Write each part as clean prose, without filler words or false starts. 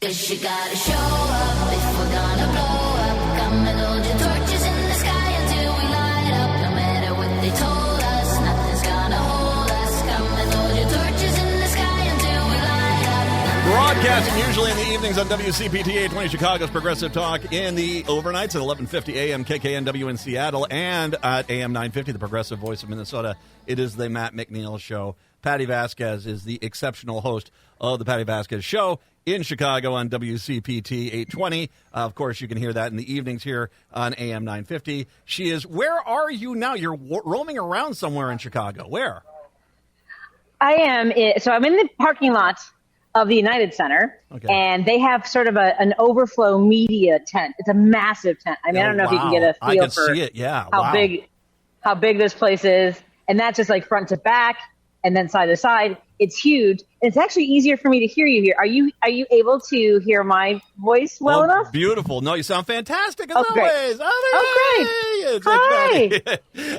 'Cause you gotta show up if we're gonna blow up. Come and hold your torches in the sky until we light up. No matter what they told us, nothing's gonna hold us. Come and hold your torches in the sky until we light up. Broadcasting usually in the evenings on WCPT 820 Chicago's Progressive Talk, in the overnights at 11:50 a.m. KKNW in Seattle, and at AM 950, the Progressive Voice of Minnesota. It is the Matt McNeil Show. Patti Vasquez is the exceptional host of the Patti Vasquez Show in Chicago on WCPT 820. Of course, you can hear that in the evenings here on AM 950. She is, where are you now? You're roaming around somewhere in Chicago. Where? I am, so I'm in the parking lot of the United Center, and they have sort of an overflow media tent. It's a massive tent. I mean, I don't know if you can get a feel for see it. Yeah. how big this place is. And that's just like front to back and then side to side. It's huge. And it's actually easier for me to hear you here. Are you able to hear my voice well enough? Beautiful. No, you sound fantastic as great. always. Oh, great.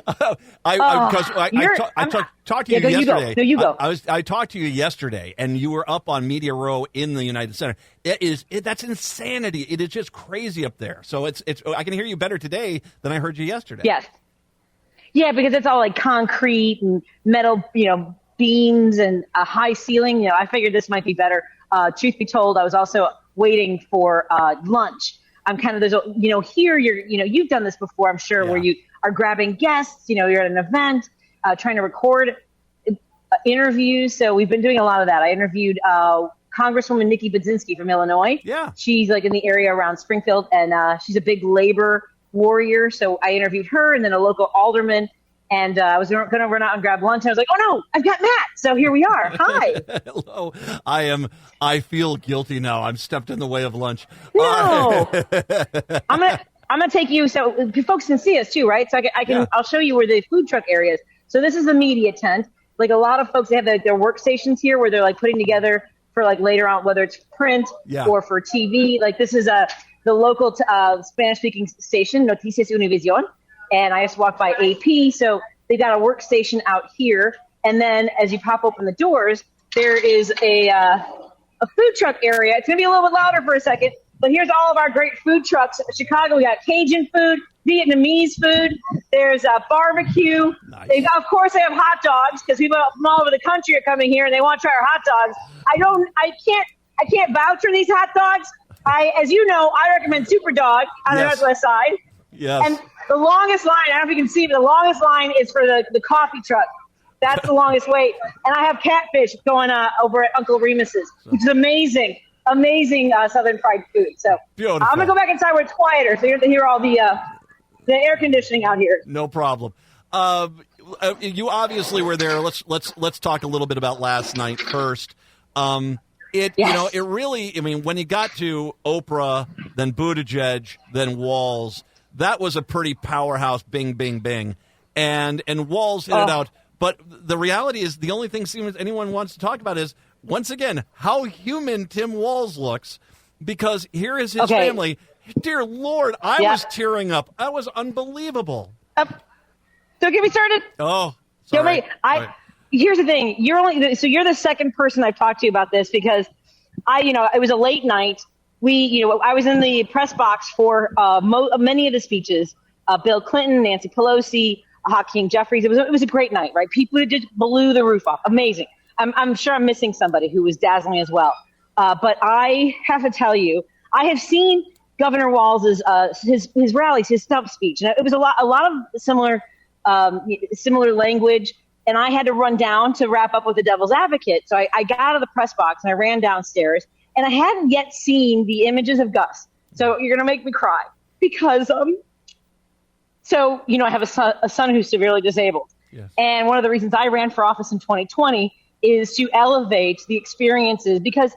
Hi. I talked to you yesterday. You go. I talked to you yesterday, and you were up on Media Row in the United Center. That's insanity. It is just crazy up there. So it's. I can hear you better today than I heard you yesterday. Yes. Yeah, because it's all like concrete and metal, beams and a high ceiling. I figured this might be better. Truth be told, I was also waiting for lunch. I'm kind of, here you've done this before, I'm sure, where you are grabbing guests, you're at an event, trying to record interviews. So we've been doing a lot of that. I interviewed Congresswoman Nikki Budzinski from Illinois. Yeah. She's like in the area around Springfield, and she's a big labor warrior. So I interviewed her, and then a local alderman. And I was going to run out and grab lunch. And I was like, oh, no, I've got Matt. So here we are. Hi. Hello. I feel guilty now. I'm stepped in the way of lunch. No. I'm gonna take you so folks can see us, too, right? So I'll show you where the food truck area is. So this is the media tent. Like a lot of folks, they have their workstations here where they're like putting together for like later on, whether it's print or for TV. Like this is the local Spanish-speaking station, Noticias Univision. And I just walked by AP, so they got a workstation out here. And then as you pop open the doors, there is a food truck area. It's going to be a little bit louder for a second, but here's all of our great food trucks. In Chicago, we got Cajun food, Vietnamese food. There's barbecue. Nice. Of course, they have hot dogs because people from all over the country are coming here and they want to try our hot dogs. I can't vouch for these hot dogs. As you know, I recommend Super Dog on the Northwest Side. Yes. And the longest line, I don't know if you can see, but the longest line is for the coffee truck. That's the longest wait. And I have catfish going over at Uncle Remus's, which is amazing Southern fried food. So beautiful. I'm going to go back inside where it's quieter so you have to hear all the air conditioning out here. No problem. You obviously were there. Let's talk a little bit about last night first. It really, when you got to Oprah, then Buttigieg, then Walz, that was a pretty powerhouse bing, bing, bing. And Walz hit it out. But the reality is the only thing seems anyone wants to talk about is, once again, how human Tim Walz looks. Because here is his family. Dear Lord, I was tearing up. That was unbelievable. Don't get me started. Oh, sorry. Here's the thing. You're the second person I've talked to about this because it was a late night. I was in the press box for many of the speeches. Bill Clinton, Nancy Pelosi, Hakeem Jeffries. It was a great night, right? People just blew the roof off. Amazing. I'm sure I'm missing somebody who was dazzling as well. But I have to tell you, I have seen Governor Walz's his rallies, his stump speech, and it was a lot of similar language. And I had to run down to wrap up with the Devil's Advocate. So I got out of the press box and I ran downstairs. And I hadn't yet seen the images of Gus. So you're going to make me cry. Because, I have a son who's severely disabled. Yes. And one of the reasons I ran for office in 2020 is to elevate the experiences. Because,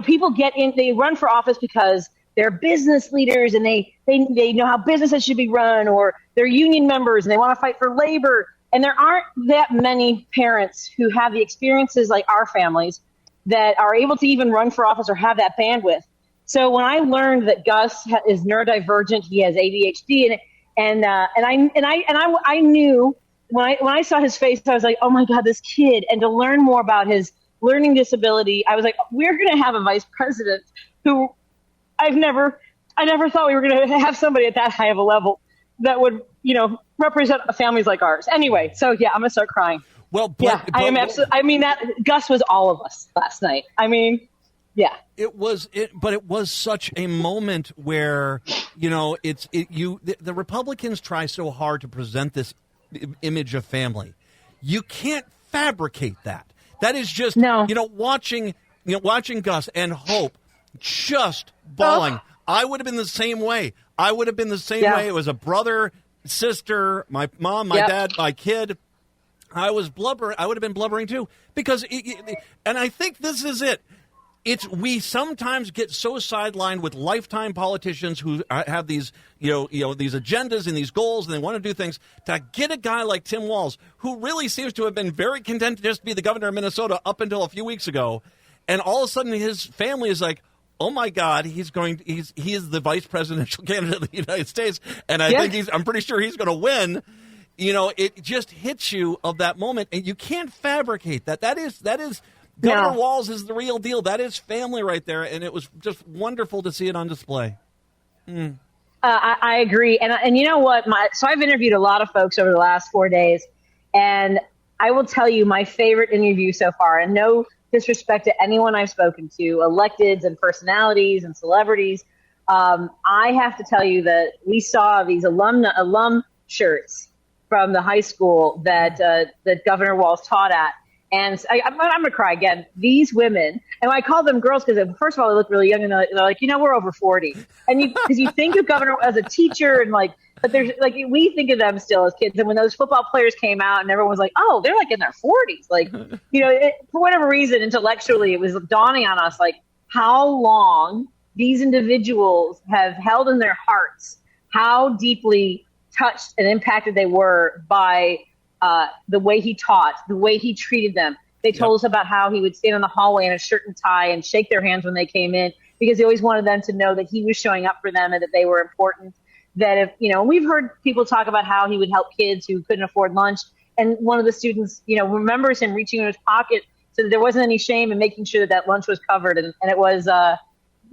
people they run for office because they're business leaders and they know how businesses should be run, or they're union members and they want to fight for labor. And there aren't that many parents who have the experiences like our families that are able to even run for office or have that bandwidth. So when I learned that Gus is neurodivergent, he has ADHD, and I knew when I saw his face, I was like, oh my God, this kid. And to learn more about his learning disability, I was like, we're going to have a vice president who I never thought we were going to have somebody at that high of a level that would, represent families like ours. Anyway, so yeah, I'm going to start crying. Well, but I am absolutely. I mean, that Gus was all of us last night. I mean, yeah, but it was such a moment where the Republicans try so hard to present this image of family. You can't fabricate that. That is just watching Gus and Hope just bawling. I would have been the same way. Way. It was a brother, sister, my mom, my dad, my kid. I was blubbering. I would have been blubbering too, because and I think this is it. We sometimes get so sidelined with lifetime politicians who have these, these agendas and these goals, and they want to do things. To get a guy like Tim Walz, who really seems to have been very content to just be the governor of Minnesota up until a few weeks ago, and all of a sudden his family is like, oh my God, he is the vice presidential candidate of the United States, and I'm pretty sure he's going to win. It just hits you of that moment, and you can't fabricate that. That is Governor Walz is the real deal. That is family right there, and it was just wonderful to see it on display. I agree, and you know what? So I've interviewed a lot of folks over the last 4 days, and I will tell you my favorite interview so far, and no disrespect to anyone I've spoken to, electeds and personalities and celebrities. I have to tell you that we saw these alum shirts from the high school that Governor Walz taught at. And I'm going to cry again. These women, and I call them girls because, first of all, they look really young, and they're like, we're over 40. And because you think of Governor as a teacher, and but there's we think of them still as kids. And when those football players came out, and everyone was like, oh, they're in their 40s. For whatever reason, intellectually, it was dawning on us how long these individuals have held in their hearts how deeply touched and impacted they were by the way he taught, the way he treated them. They told us about how he would stand in the hallway in a shirt and tie and shake their hands when they came in, because he always wanted them to know that he was showing up for them and that they were important. That if, we've heard people talk about how he would help kids who couldn't afford lunch. And one of the students, remembers him reaching in his pocket so that there wasn't any shame in making sure that lunch was covered. And it was,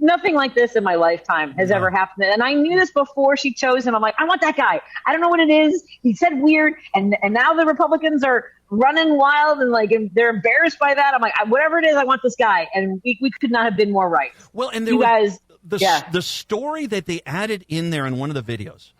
nothing like this in my lifetime has ever happened. And I knew this before she chose him. I'm like, I want that guy. I don't know what it is. He said weird. And now the Republicans are running wild and they're embarrassed by that. I'm like, whatever it is, I want this guy. And we could not have been more right. Well, and the story that they added in there in one of the videos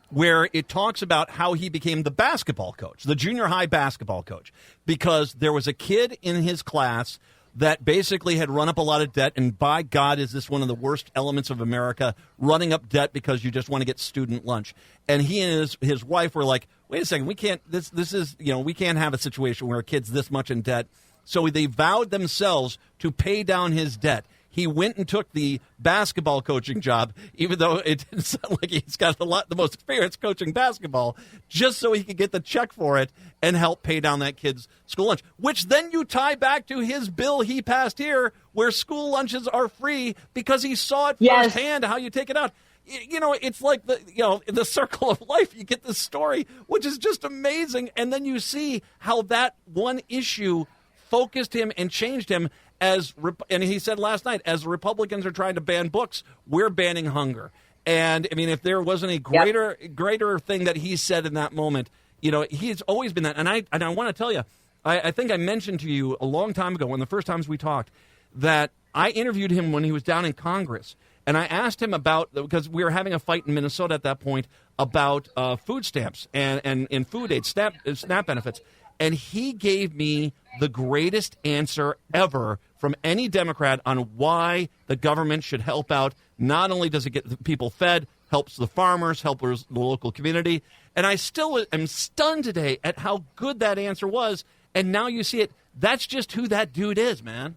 where it talks about how he became the basketball coach, the junior high basketball coach, because there was a kid in his class that basically had run up a lot of debt, and by God, is this one of the worst elements of America, running up debt because you just want to get student lunch. And he and his wife were like, wait a second, we can't, this is, we can't have a situation where a kid's this much in debt. So they vowed themselves to pay down his debt. He went and took the basketball coaching job, even though it didn't sound like he's got the most experience coaching basketball, just so he could get the check for it and help pay down that kid's school lunch, which then you tie back to his bill he passed here where school lunches are free because he saw it firsthand how you take it out. It's like the circle of life. You get this story, which is just amazing. And then you see how that one issue focused him and changed him. And he said last night, as the Republicans are trying to ban books, we're banning hunger. And I mean, if there wasn't a greater thing that he said in that moment, he's always been that. And I want to tell you, I think I mentioned to you a long time ago, one of the first times we talked, that I interviewed him when he was down in Congress. And I asked him because we were having a fight in Minnesota at that point about food stamps and food aid, SNAP benefits. And he gave me the greatest answer ever from any Democrat on why the government should help out. Not only does it get the people fed, helps the farmers, helps the local community. And I still am stunned today at how good that answer was. And now you see it. That's just who that dude is, man.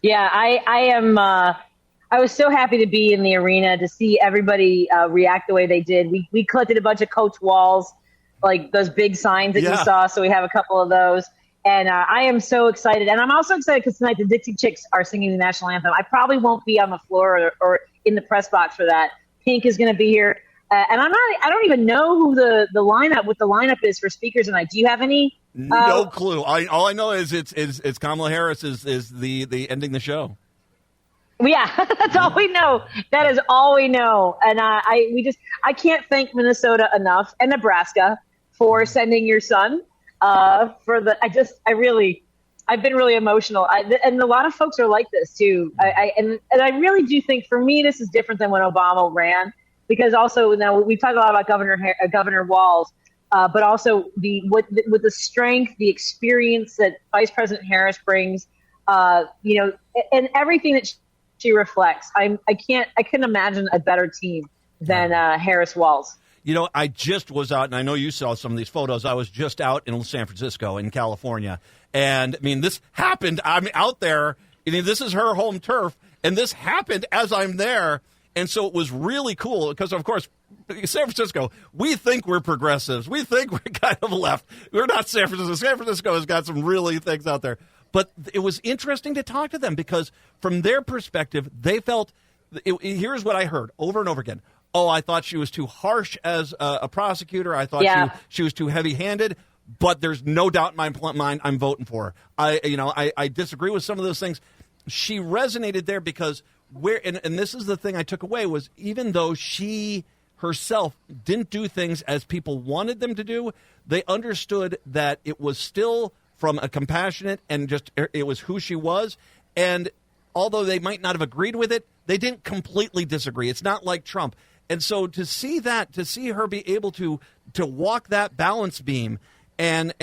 Yeah, I am. I was so happy to be in the arena to see everybody react the way they did. We collected a bunch of Coach Walz, those big signs that you saw. So we have a couple of those. And I am so excited. And I'm also excited because tonight the Dixie Chicks are singing the national anthem. I probably won't be on the floor or in the press box for that. Pink is going to be here. And I don't even know who the lineup is for speakers tonight. Do you have any? No clue. All I know is it's Kamala Harris is the ending the show. Yeah, that's all we know. That is all we know. And I can't thank Minnesota enough and Nebraska for sending your son. I've been really emotional. And a lot of folks are like this too. And I really do think for me, this is different than when Obama ran, because also now we talk a lot about Governor Walz, but also with the strength, the experience that Vice President Harris brings, and everything that she reflects. I couldn't imagine a better team than Harris Walz. I just was out, and I know you saw some of these photos. I was just out in San Francisco, in California. And, this happened. I'm out there. This is her home turf, and this happened as I'm there. And so it was really cool because, of course, San Francisco, we think we're progressives. We think we're kind of left. We're not San Francisco. San Francisco has got some really things out there. But it was interesting to talk to them because from their perspective, they felt here's what I heard over and over again. Oh, I thought she was too harsh as a prosecutor. I thought she was too heavy-handed. But there's no doubt in my mind I'm voting for her. I disagree with some of those things. She resonated there because and this is the thing I took away was even though she herself didn't do things as people wanted them to do, they understood that it was still from a compassionate and just it was who she was. And although they might not have agreed with it, they didn't completely disagree. It's not like Trump. And so to see her be able to walk that balance beam and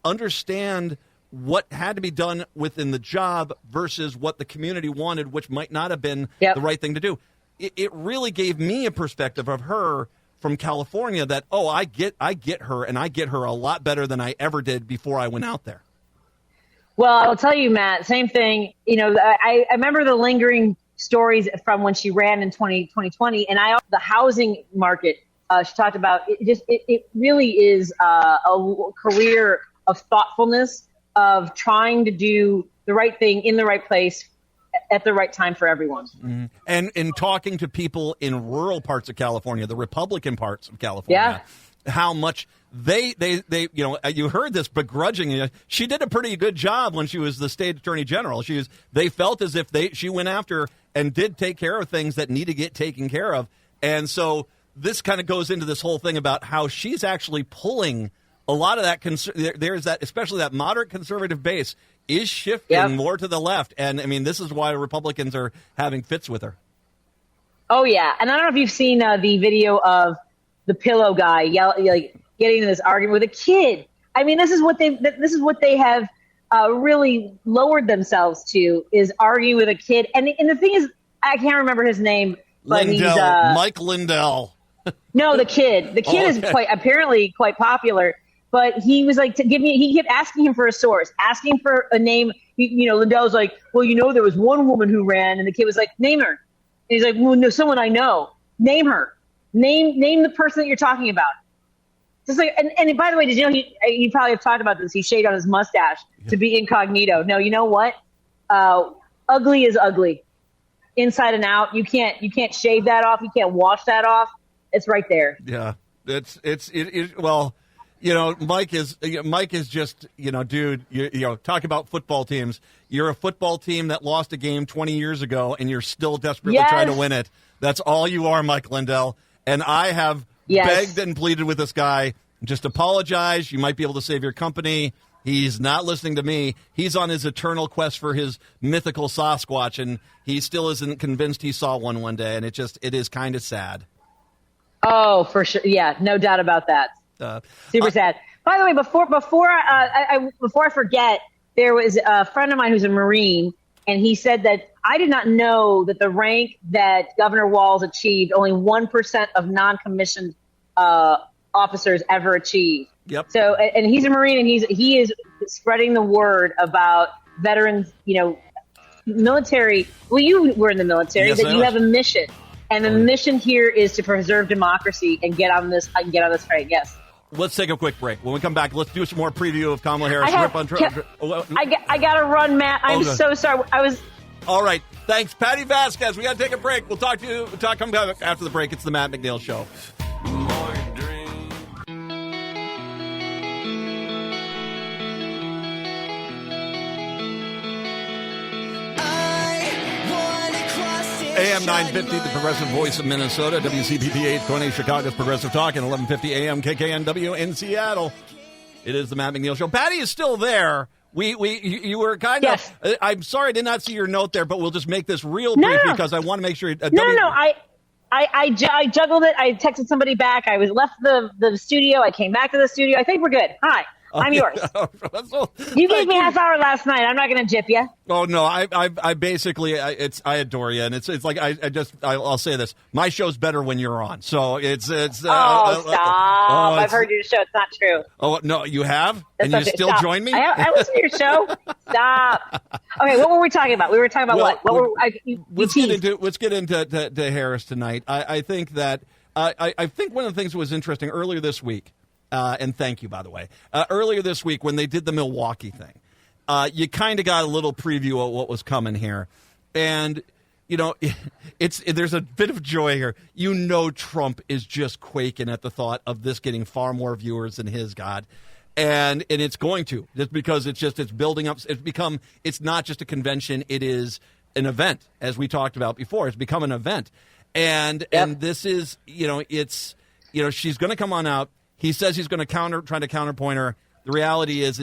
understand what had to be done within the job versus what the community wanted, which might not have been the right thing to do. It really gave me a perspective of her from California that, I get her, and I get her a lot better than I ever did before I went out there. Well, I'll tell you, Matt, same thing. I remember the lingering stories from when she ran in 2020, and the housing market she talked about. It really is a career of thoughtfulness, of trying to do the right thing in the right place at the right time for everyone. Mm-hmm. And in talking to people in rural parts of California, the Republican parts of California, how much they you heard this begrudgingly. She did a pretty good job when she was the state attorney general. They felt as if she went after and did take care of things that need to get taken care of. And so this kind of goes into this whole thing about how she's actually pulling a lot of that. There's that, especially that moderate conservative base is shifting more to the left. And this is why Republicans are having fits with her. Oh yeah. And I don't know if you've seen the video of the pillow guy getting in this argument with a kid. This is what they have really lowered themselves to, is arguing with a kid. And the thing is, I can't remember his name, but Lindell, he's Mike Lindell. No, the kid. The kid is apparently quite popular. But he was like, he kept asking him for a source, asking for a name. Lindell's like, well, there was one woman who ran, and the kid was like, name her. And he's like, well, no, someone I know. Name her. Name the person that you're talking about. Just like, and by the way, did you know you probably have talked about this? He shaved on his mustache to be incognito. No, you know what? Ugly is ugly, inside and out. You can't shave that off. You can't wash that off. It's right there. Yeah, well. Mike is just, dude, talk about football teams. You're a football team that lost a game 20 years ago, and you're still desperately trying to win it. That's all you are, Mike Lindell. And I have begged and pleaded with this guy, just apologize. You might be able to save your company. He's not listening to me. He's on his eternal quest for his mythical Sasquatch, and he still isn't convinced he saw one day, and it is kind of sad. Oh, for sure. Yeah, no doubt about that. Super sad. By the way, before I forget, there was a friend of mine who's a Marine, and he said that I did not know that the rank that Governor Walz achieved, only 1% of non-commissioned officers ever achieved. Yep. So, and he's a Marine, and he is spreading the word about veterans, military. Well, you were in the military, that you have a mission, and the mission here is to preserve democracy and get on this train. Yes. Let's take a quick break. When we come back, let's do some more preview of Kamala Harris. I got to run, Matt. I'm so sorry. All right. Thanks, Patti Vasquez. We got to take a break. We'll talk to you. Come back after the break. It's the Matt McNeil Show. I wanna AM 950, the Progressive Voice of Minnesota, WCPP 820, Chicago's Progressive Talk, and 1150 AM KKNW in Seattle. It is the Matt McNeil Show. Patty is still there. You were kind Yes. of. I'm sorry, I did not see your note there, but we'll just make this real brief because I want to make sure. I juggled it. I texted somebody back. I left the studio. I came back to the studio. I think we're good. Hi. I'm yours. You gave me half hour last night. I'm not going to jip you. Oh no, I basically I adore you, and it's like I'll say this: my show's better when you're on. So it's stop! I've heard your show. It's not true. Oh no, you have, and you still stop. join me. I listen to your show. Stop. Okay, what were we talking about? We were talking about let's get into Harris tonight. I think that I think one of the things that was interesting earlier this week. And thank you, by the way. Earlier this week, when they did the Milwaukee thing, you kind of got a little preview of what was coming here. And, there's a bit of joy here. Trump is just quaking at the thought of this getting far more viewers than his God. And it's going to, just because it's building up. It's not just a convention. It is an event, as we talked about before. It's become an event. And this is, she's going to come on out. He says he's going to try to counterpoint her. The reality is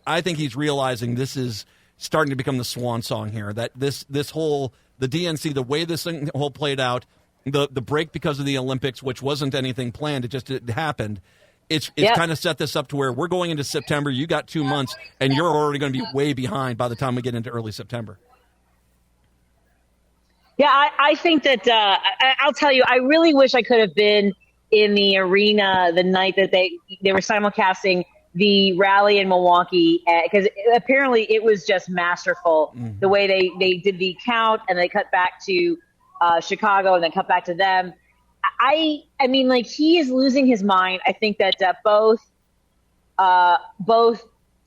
I think he's realizing this is starting to become the swan song here. That this whole, the DNC, the way this thing whole played out, the break because of the Olympics, which wasn't anything planned, it happened. It's kind of set this up to where we're going into September. You got 2 months, and you're already going to be way behind by the time we get into early September. Yeah, I think that I'll tell you, I really wish I could have been in the arena the night that they were simulcasting the rally in Milwaukee, because apparently it was just masterful the way they did the count, and they cut back to Chicago and then cut back to them. I mean, like, he is losing his mind. I think that both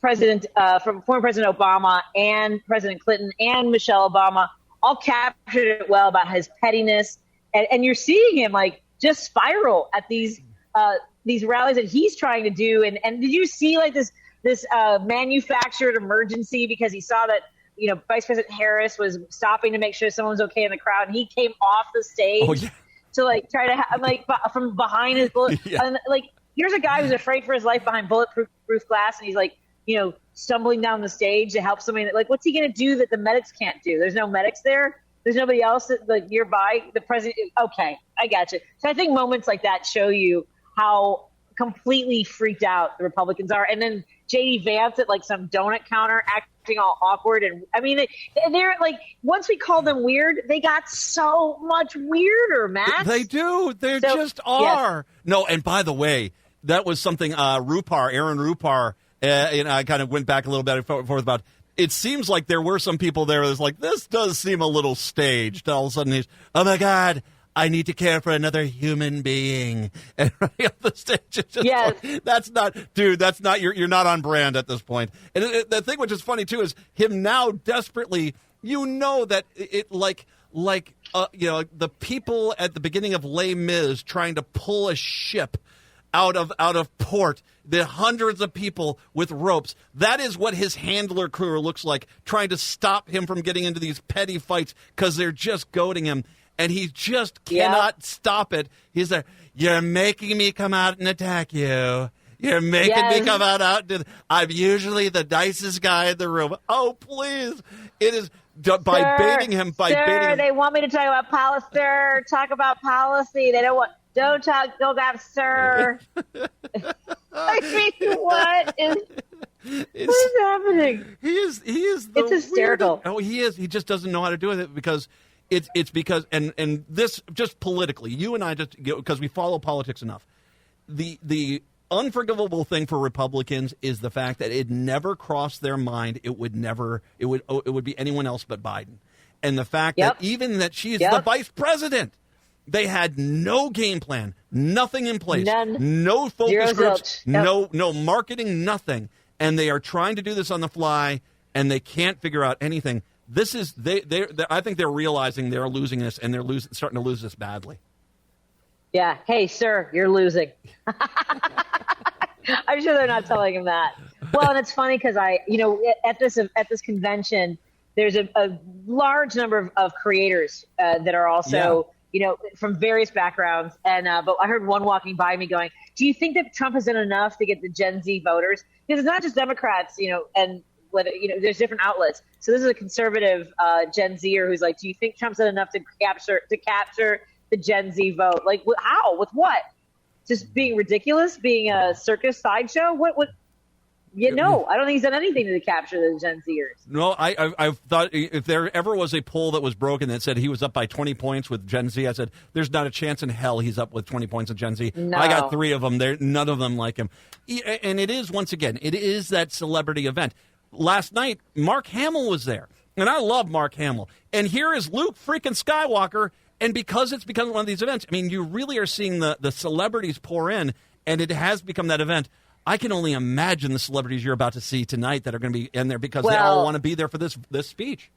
President from former President Obama and President Clinton and Michelle Obama all captured it well about his pettiness, and you're seeing him like just spiral at these rallies that he's trying to do. And did you see like this manufactured emergency because he saw that, Vice President Harris was stopping to make sure someone was okay in the crowd, and he came off the stage to like try to from behind his bullet. And, like, here's a guy who's afraid for his life behind bulletproof glass, and he's like, stumbling down the stage to help somebody. Like, what's he going to do that the medics can't do? There's no medics there. There's nobody else that, nearby. The president. Okay, I got you. So I think moments like that show you how completely freaked out the Republicans are. And then J.D. Vance at like some donut counter acting all awkward. And I mean, they're like, once we called them weird, they got so much weirder, Matt. They do. They just are. Yes. No, and by the way, that was something Aaron Rupar, I kind of went back a little bit and forth about. It seems like there were some people there that's like, this does seem a little staged. All of a sudden he's, oh my God, I need to care for another human being. And right up the stage, it's just like, that's not, you're not on brand at this point. And the thing which is funny too is him now desperately, that it the people at the beginning of Les Mis trying to pull a ship out of port, the hundreds of people with ropes. That is what his handler crew looks like, trying to stop him from getting into these petty fights because they're just goading him, and he just cannot stop it. He's like, you're making me come out and attack you. You're making me come out. I'm usually the nicest guy in the room. Oh, please. It is by baiting him. They want me to talk about policy. Sir, talk about policy. They don't want... Don't have sir. I mean, what is happening? He is. It's hysterical. He is. He just doesn't know how to do it because it's because and this just politically, you and I just because we follow politics enough. The unforgivable thing for Republicans is the fact that it never crossed their mind. It would be anyone else but Biden, and the fact that even that she is the vice president. They had no game plan, nothing in place, no focus groups, no marketing, nothing. And they are trying to do this on the fly, and they can't figure out anything. This is I think they're realizing they're losing this, and they're starting to lose this badly. Yeah. Hey, sir, you're losing. I'm sure they're not telling him that. Well, and it's funny because at this convention, there's a large number of creators that are also, from various backgrounds. And but I heard one walking by me going, do you think that Trump has done enough to get the Gen Z voters? Because it's not just Democrats, and whether, there's different outlets. So this is a conservative Gen Zer who's like, do you think Trump's done enough to capture the Gen Z vote? Like, how? With what? Just being ridiculous? Being a circus sideshow? What? No, I don't think he's done anything to capture the Gen Zers. No, I thought if there ever was a poll that was broken that said he was up by 20 points with Gen Z, I said, there's not a chance in hell he's up with 20 points with Gen Z. No. I got 3 of them. None of them like him. And it is, once again, it is that celebrity event. Last night, Mark Hamill was there. And I love Mark Hamill. And here is Luke freaking Skywalker. And because it's become one of these events, I mean, you really are seeing the celebrities pour in, and it has become that event. I can only imagine the celebrities you're about to see tonight that are going to be in there because they all want to be there for this speech.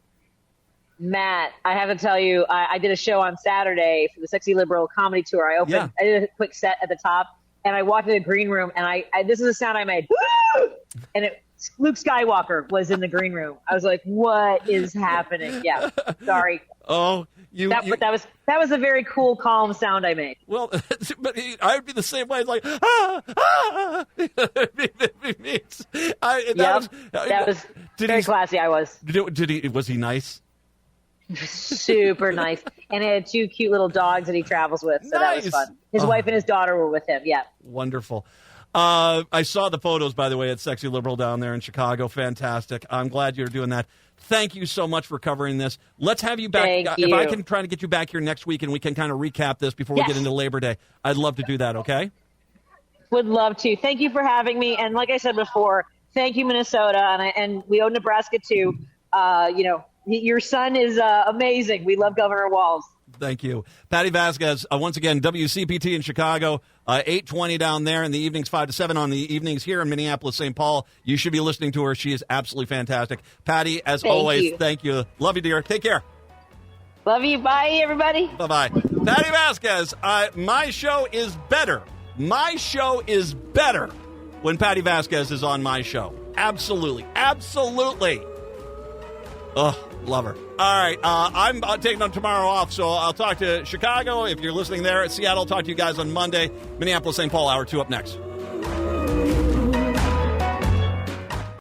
Matt, I have to tell you, I did a show on Saturday for the Sexy Liberal Comedy Tour. I did a quick set at the top, and I walked in the green room, and I this is the sound I made. And Luke Skywalker was in the green room. I was like, what is happening? Yeah, sorry. Oh, that was a very cool, calm sound I made. Well, but I would be the same way. It's like, That was very classy. I was. Was he nice? Super nice. And he had 2 cute little dogs that he travels with, so that was fun. His wife and his daughter were with him, yeah. Wonderful. I saw the photos, by the way, at Sexy Liberal down there in Chicago. Fantastic. I'm glad you're doing that. Thank you so much for covering this. Let's have you back. If I can try to get you back here next week and we can kind of recap this before we get into Labor Day, I'd love to do that, okay? Would love to. Thank you for having me. And like I said before, thank you, Minnesota. And we owe Nebraska too. Your son is amazing. We love Governor Walz. Thank you. Patti Vasquez, once again, WCPT in Chicago, 8:20 down there in the evenings, 5 to 7 on the evenings here in Minneapolis, St. Paul. You should be listening to her. She is absolutely fantastic. Patti, as always, thank you. Love you, dear. Take care. Love you. Bye, everybody. Bye-bye. Patti Vasquez, my show is better. My show is better when Patti Vasquez is on my show. Absolutely. Absolutely. Ugh, love her. All right, I'm taking tomorrow off, so I'll talk to Chicago if you're listening there. At Seattle, I'll talk to you guys on Monday. Minneapolis, St. Paul, hour 2 up next.